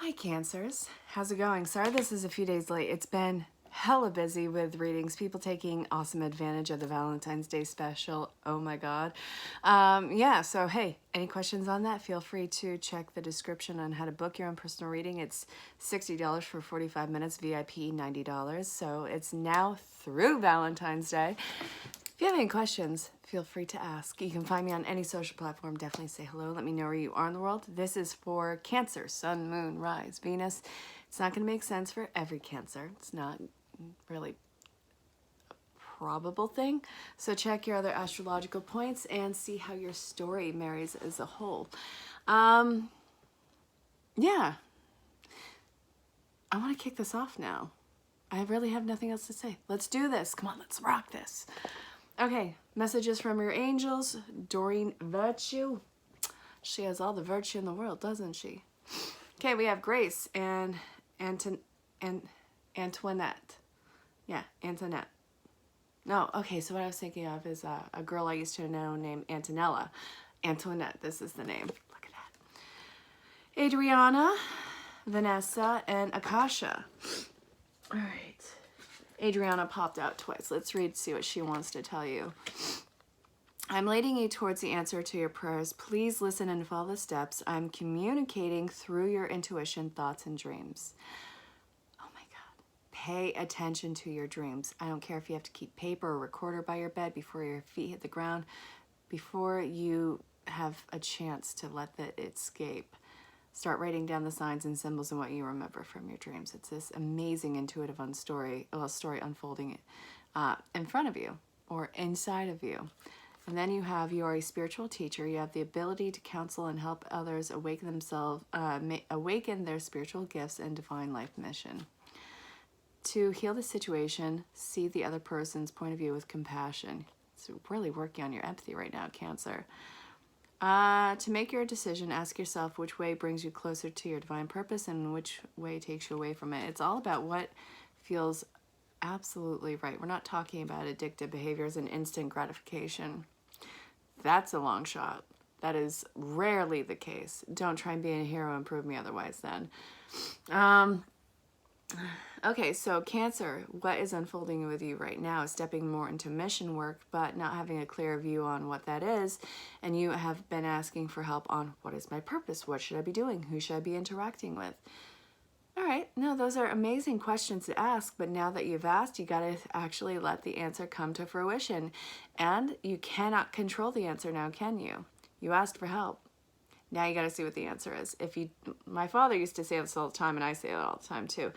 Hi Cancers, how's it going? Sorry this is a few days late. It's been hella busy with readings, people taking awesome advantage of the Valentine's Day special. Oh my god. Yeah, so hey, any questions on that? Feel free to check the description on how to book your own personal reading. It's $60 for 45 minutes, VIP $90. So it's now through Valentine's Day. If you have any questions, feel free to ask. You can find me on any social platform. Definitely say hello. Let me know where you are in the world. This is for Cancer, Sun, Moon, Rise, Venus. It's not going to make sense for every Cancer. It's not really a probable thing. So check your other astrological points and see how your story marries as a whole. Yeah. I want to kick this off now. I really have nothing else to say. Let's do this. Come on, let's rock this. Okay, messages from your angels. Doreen Virtue. She has all the virtue in the world, doesn't she? Okay, we have Grace and Antoinette. Yeah, Antoinette. No, okay, so what I was thinking of is a girl I used to know named Antonella. Antoinette, this is the name. Look at that. Adriana, Vanessa, and Akasha. All right. Adriana popped out twice. Let's read, see what she wants to tell you. I'm leading you towards the answer to your prayers. Please listen and follow the steps. I'm communicating through your intuition, thoughts, and dreams. Oh my God. Pay attention to your dreams. I don't care if you have to keep paper or recorder by your bed before your feet hit the ground, before you have a chance to let it escape. Start writing down the signs and symbols and what you remember from your dreams. It's this amazing intuitive story unfolding in front of you or inside of you. And then you have, you are a spiritual teacher. You have the ability to counsel and help others awaken themselves, awaken their spiritual gifts and divine life mission. To heal the situation, see the other person's point of view with compassion. It's really working on your empathy right now, Cancer. To make your decision, ask yourself which way brings you closer to your divine purpose and which way takes you away from it. It's all about what feels absolutely right. We're not talking about addictive behaviors and instant gratification. That's a long shot. That is rarely the case. Don't try and be a hero and prove me otherwise then. Okay, so Cancer, what is unfolding with you right now is stepping more into mission work, but not having a clear view on what that is. And you have been asking for help on what is my purpose? What should I be doing? Who should I be interacting with? All right, no, those are amazing questions to ask, but now that you've asked, you got to actually let the answer come to fruition. And you cannot control the answer now, can you? You asked for help. Now you got to see what the answer is. My father used to say this all the time, and I say it all the time too.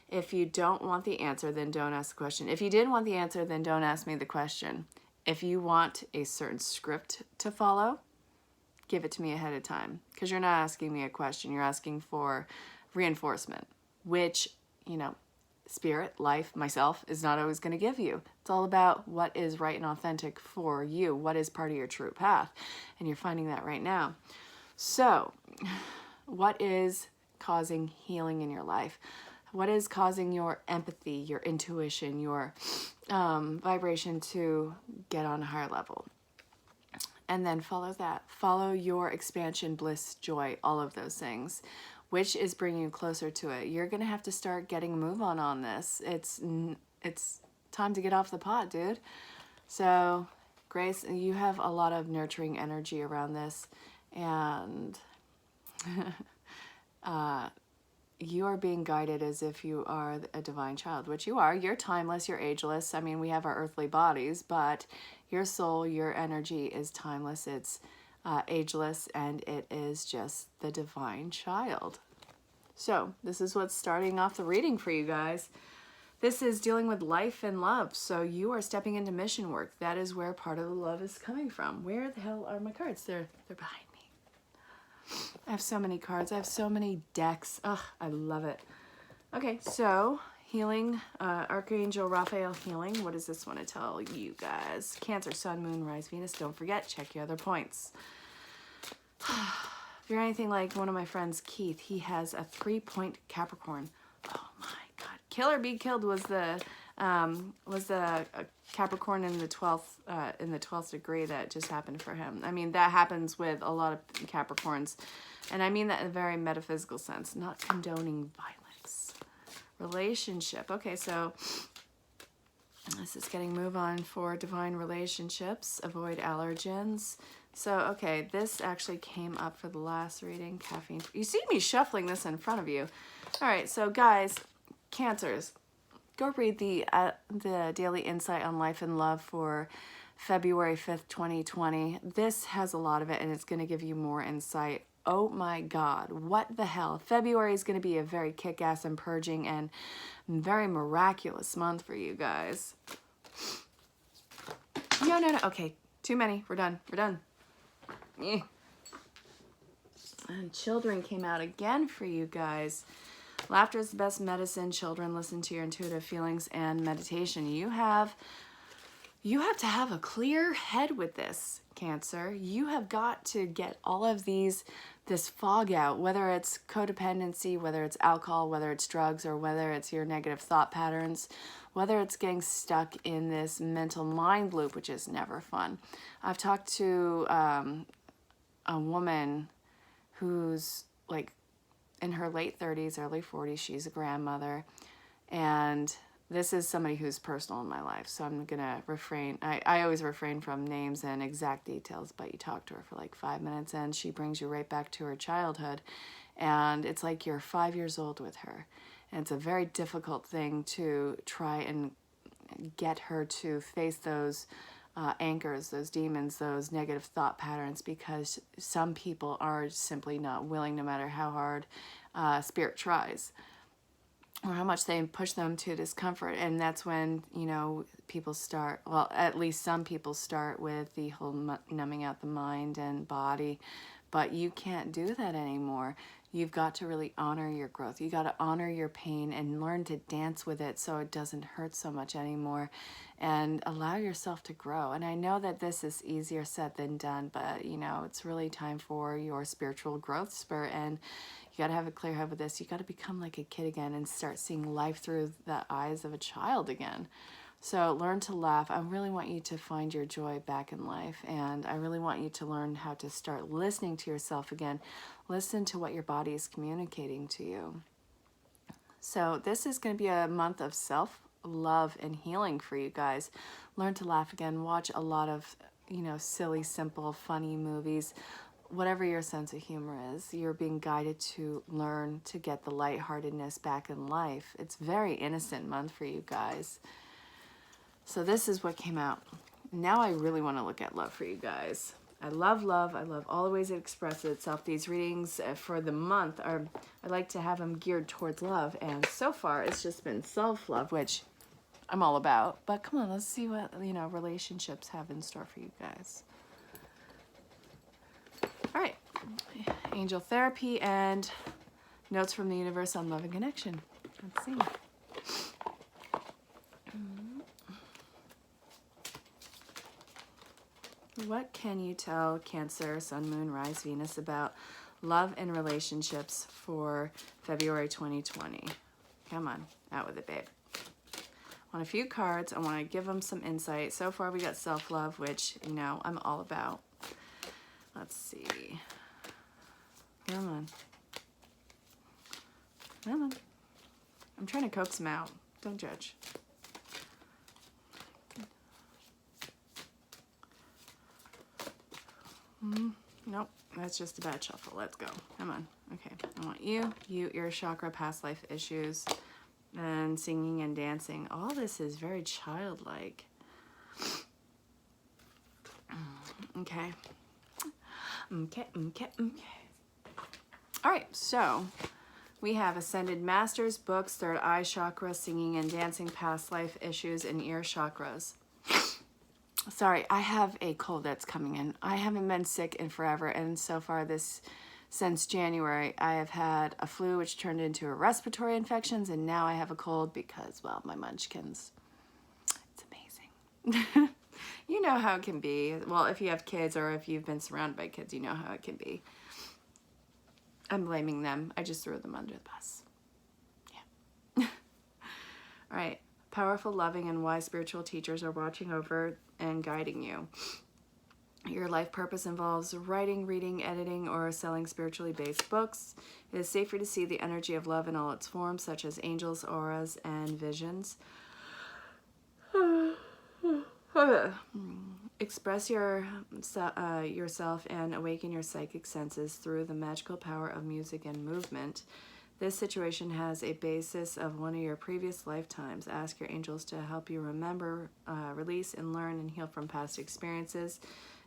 If you don't want the answer, then don't ask the question. If you didn't want the answer, then don't ask me the question. If you want a certain script to follow, give it to me ahead of time, because you're not asking me a question. You're asking for reinforcement, which, spirit, life, myself is not always going to give you. It's all about what is right and authentic for you, what is part of your true path, and you're finding that right now. So, what is causing healing in your life? What is causing your empathy, your intuition, your vibration to get on a higher level? And then follow that. Follow your expansion, bliss, joy, all of those things. Which is bringing you closer to it. You're going to have to start getting a move on this. It's time to get off the pot, dude. So, Grace, you have a lot of nurturing energy around this. And you are being guided as if you are a divine child, which you are. You're timeless, you're ageless. I mean, we have our earthly bodies, but your soul, your energy is timeless. It's ageless, and it is just the divine child. So this is what's starting off the reading for you guys. This is dealing with life and love. So you are stepping into mission work. That is where part of the love is coming from. Where the hell are my cards? They're behind me. I have so many cards. I have so many decks. Ugh, I love it. Okay, so healing, Archangel Raphael healing. What does this want to tell you guys? Cancer, Sun, Moon, Rise, Venus. Don't forget, check your other points. If you're anything like one of my friends, Keith, he has a 3-point Capricorn. Oh my God. Kill or Be Killed was the Was a Capricorn in the 12th degree that just happened for him. I mean, that happens with a lot of Capricorns. And I mean that in a very metaphysical sense, not condoning violence. Relationship. Okay, so this is getting move on for divine relationships. Avoid allergens. So, okay, this actually came up for the last reading. Caffeine. You see me shuffling this in front of you. All right, so guys, Cancers, go read the Daily Insight on Life and Love for February 5th, 2020. This has a lot of it, and it's going to give you more insight. Oh my God, what the hell? February is going to be a very kick-ass and purging and very miraculous month for you guys. No. Okay, too many. We're done. Eh. And children came out again for you guys. Laughter is the best medicine. Children, listen to your intuitive feelings and meditation. You have to have a clear head with this, Cancer. You have got to get all of this fog out, whether it's codependency, whether it's alcohol, whether it's drugs, or whether it's your negative thought patterns, whether it's getting stuck in this mental mind loop, which is never fun. I've talked to a woman who's like in her late 30s, early 40s. She's a grandmother, and this is somebody who's personal in my life, so I'm gonna refrain. I always refrain from names and exact details, but you talk to her for like 5 minutes and she brings you right back to her childhood, and it's like you're 5 years old with her. And it's a very difficult thing to try and get her to face those anchors, those demons, those negative thought patterns, because some people are simply not willing, no matter how hard spirit tries, or how much they push them to discomfort. And that's when, people start, well, at least some people start with the whole numbing out the mind and body, but you can't do that anymore. You've got to really honor your growth. You got to honor your pain and learn to dance with it so it doesn't hurt so much anymore, and allow yourself to grow. And I know that this is easier said than done, but it's really time for your spiritual growth spurt, and you got to have a clear head with this. You got to become like a kid again and start seeing life through the eyes of a child again. So learn to laugh. I really want you to find your joy back in life, and I really want you to learn how to start listening to yourself again. Listen to what your body is communicating to you. So this is going to be a month of self-love and healing for you guys. Learn to laugh again. Watch a lot of, silly, simple, funny movies. Whatever your sense of humor is, you're being guided to learn to get the lightheartedness back in life. It's a very innocent month for you guys. So this is what came out. Now I really want to look at love for you guys. I love love. I love all the ways it expresses itself. These readings for the month I like to have them geared towards love. And so far it's just been self-love, which I'm all about. But come on, let's see what, relationships have in store for you guys. All right. Angel therapy and notes from the universe on love and connection. Let's see. What can you tell Cancer, Sun, Moon, Rise, Venus about love and relationships for February 2020? Come on, out with it, babe. I want a few cards. I want to give them some insight. So far we got self-love, which, I'm all about. Let's see. Come on. Come on. I'm trying to coax them out. Don't judge. Nope, that's just a bad shuffle. Let's go. Come on. Okay, I want you, ear chakra, past life issues, and singing and dancing. All this is very childlike. Okay. All right, so we have Ascended Masters, books, third eye chakra, singing and dancing, past life issues, and ear chakras. Sorry, I have a cold that's coming in. I haven't been sick in forever, and so far since January, I have had a flu, which turned into a respiratory infections, and now I have a cold because, well, my munchkins. It's amazing. You know how it can be. Well, if you have kids or if you've been surrounded by kids, you know how it can be. I'm blaming them. I just threw them under the bus. Yeah. All right. Powerful, loving, and wise spiritual teachers are watching over and guiding you. Your life purpose involves writing, reading, editing, or selling spiritually based books. It is safer to see the energy of love in all its forms, such as angels, auras, and visions. Express yourself and awaken your psychic senses through the magical power of music and movement. This situation has a basis of one of your previous lifetimes. Ask your angels to help you remember, release, and learn and heal from past experiences.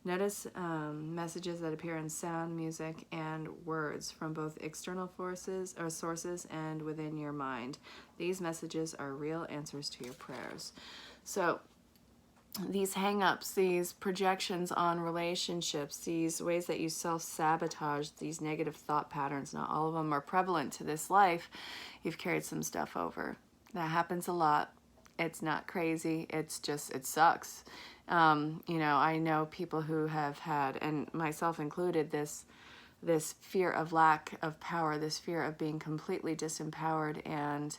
Notice messages that appear in sound, music, and words from both external forces or sources and within your mind. These messages are real answers to your prayers. So these hang-ups, these projections on relationships, these ways that you self-sabotage, these negative thought patterns, not all of them are prevalent to this life. You've carried some stuff over. That happens a lot. It's not crazy. It's just, it sucks. You know, I know people who have had, and myself included, this fear of lack of power, this fear of being completely disempowered, and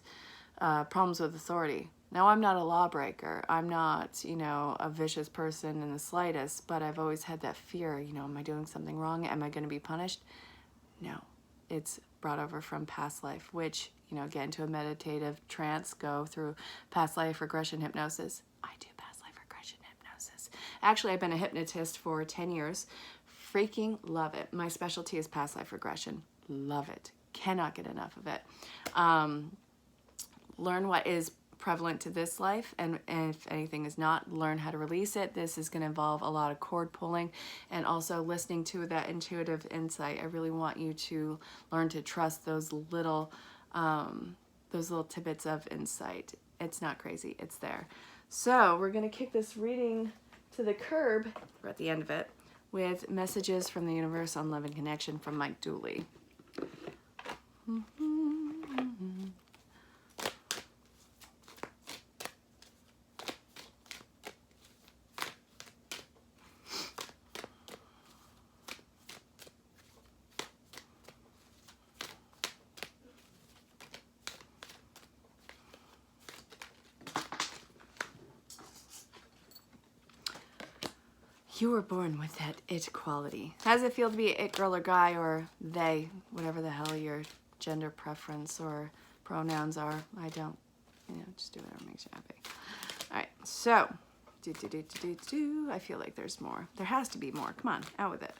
problems with authority. Now, I'm not a lawbreaker. I'm not, you know, a vicious person in the slightest, but I've always had that fear, you know, am I doing something wrong? Am I going to be punished? No, it's brought over from past life, which, you know, get into a meditative trance, go through past life regression hypnosis. I do past life regression hypnosis. Actually, I've been a hypnotist for 10 years. Freaking love it. My specialty is past life regression. Love it. Cannot get enough of it. Learn what is prevalent to this life, and if anything is not, learn how to release it. This is going to involve a lot of cord pulling and also listening to that intuitive insight. I really want you to learn to trust those little tidbits of insight. It's not crazy, it's there. So we're going to kick this reading to the curb. We're at the end of it with messages from the universe on love and connection from Mike Dooley. You were born with that it quality. How does it feel to be an it girl or guy, or they, whatever the hell your gender preference or pronouns are? I don't, you know, just do whatever makes you happy. All right, so, I feel like there's more. There has to be more. Come on, out with it.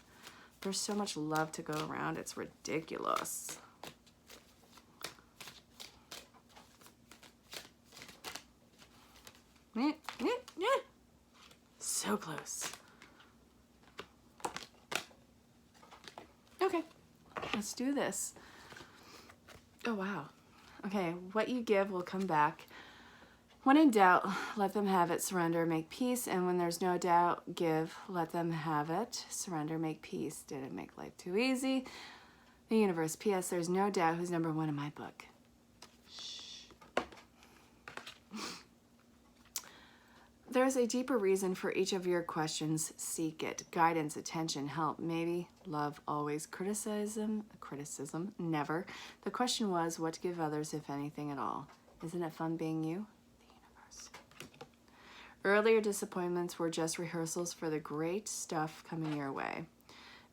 There's so much love to go around. It's ridiculous. So close. Okay, let's do this. Oh, wow. Okay, what you give will come back. When in doubt, let them have it, surrender, make peace. And when there's no doubt, give, let them have it, surrender, make peace. Did it make life too easy? The universe. P.S. There's no doubt who's number one in my book. There's a deeper reason for each of your questions. Seek it. Guidance, attention, help, maybe, love, always. Criticism, never. The question was, what to give others, if anything at all? Isn't it fun being you? The universe. Earlier disappointments were just rehearsals for the great stuff coming your way.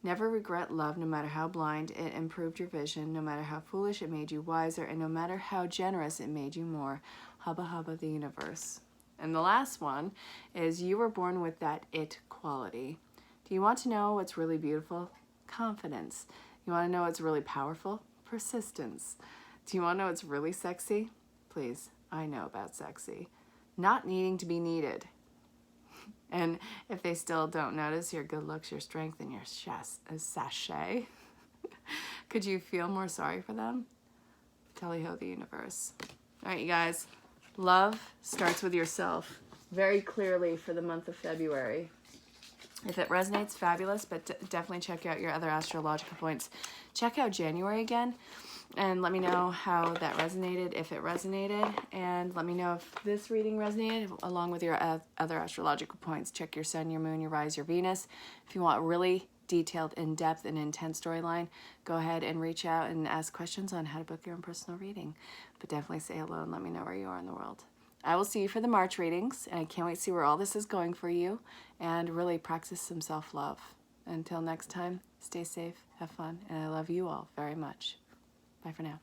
Never regret love, no matter how blind it improved your vision, no matter how foolish it made you wiser, and no matter how generous it made you more. Hubba hubba, the universe. And the last one is, you were born with that it quality. Do you want to know what's really beautiful? Confidence. You want to know what's really powerful? Persistence. Do you want to know what's really sexy? Please, I know about sexy. Not needing to be needed. And if they still don't notice your good looks, your strength, and your sachet, could you feel more sorry for them? Tally-ho, the universe. All right, you guys. Love starts with yourself, very clearly for the month of February. If it resonates, fabulous, but definitely check out your other astrological points. Check out January again, and let me know how that resonated, if it resonated, and let me know if this reading resonated, along with your other astrological points. Check your sun, your moon, your rise, your Venus. If you want really detailed, in-depth, and intense storyline, go ahead and reach out and ask questions on how to book your own personal reading. But definitely say hello and let me know where you are in the world. I will see you for the March readings, and I can't wait to see where all this is going for you, and really practice some self-love. Until next time, stay safe, have fun, and I love you all very much. Bye for now.